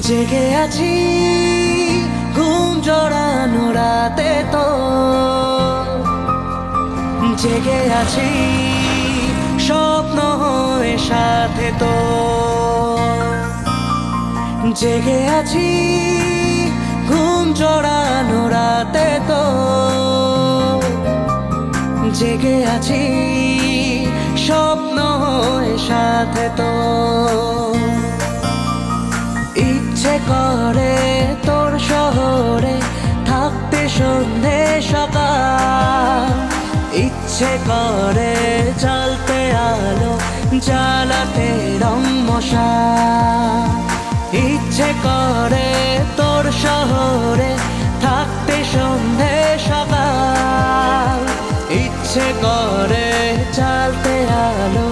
জেগে আছি ঘুম জড়ানো রাতে তো, জেগে আছি স্বপ্ন হয়ে সাথে তো, জেগে আছি ঘুম জড়ানো রাতে তো, জেগে আছি স্বপ্ন হয়ে সাথে তো। ইচ্ছে করে তোর শহরে থাকতে সন্ধে সকাল, ইচ্ছে করে জ্বলতে আলো জ্বালাতে রং মশাল, ইচ্ছে করে তোর শহরে থাকতে সন্ধে সকাল, ইচ্ছে করে জ্বালতে আলো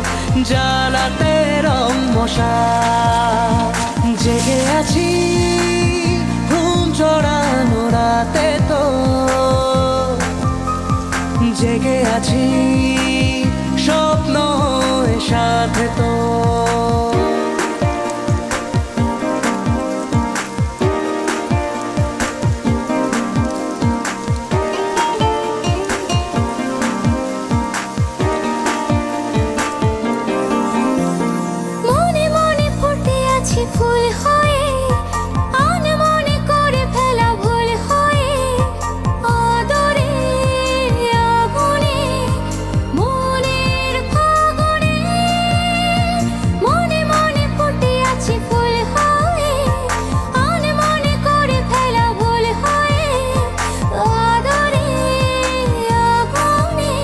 জ্বালাতে রং মশাল। জেগে আছি ঘুম জড়ানো রাতে তো, জেগে আছি স্বপ্ন হয়ে সাথে তো। ফুল হয়ে আনমনে করে ফেলা ভুল হয়ে, আদরে আগুনে মনের ফাগুনে, মনে মনে ফুটে আছে ফুল হয়ে আনমনে করে ফেলা ভুল হয়ে, আদরে আগুনে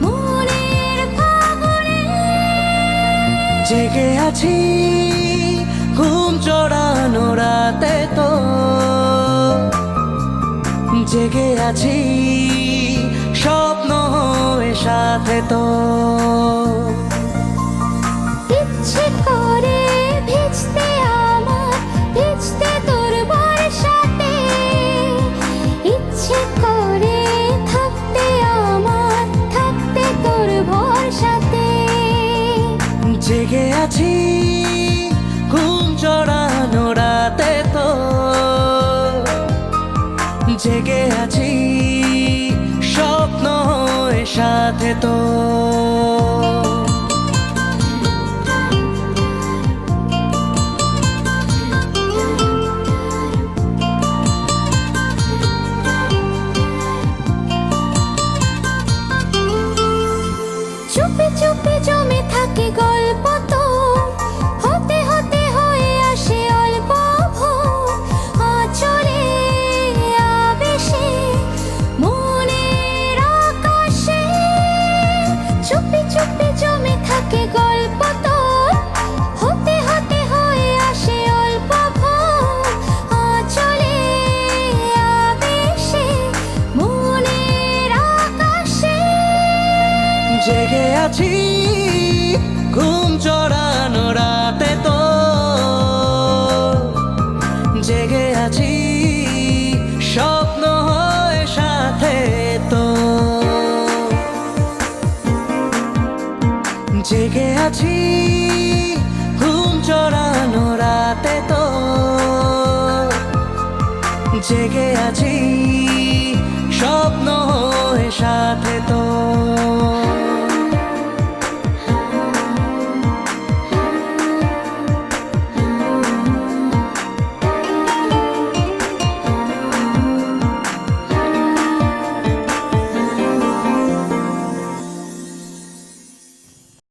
মনের ফাগুনে। জেগে আছি ঘুম জড়ানো রাতে তো, জেগে আছি স্বপ্ন হয়ে সাথে তো। ইচ্ছে করে ভিজতে আমার ভিজতে তোর বর্ষাতে, ইচ্ছে করে থাকতে আমার থাকতে তোর ভরসাতে। জেগে আছি ঘুম জড়ানো রাতে তো, জেগে আছি স্বপ্ন হয়ে সাথে তো। চুপি চুপি জমে থাকে গল্প তো, হতে হতে হয়ে আসে অল্প ভোর, আঁচলে আবেশে মনের আকাশে। চুপি চুপি জমে থাকে গল্প তো, হতে হতে হয়ে আসে অল্প ভোর, আঁচলে আবেশে মনের আকাশে। জেগে আছি ঘুম জড়ানো রাতে তো, জেগে আছি স্বপ্ন হয়ে সাথে তো, জেগে আছি ঘুম জড়ানো রাতে তো, জেগে আছি স্বপ্ন হয়ে সাথে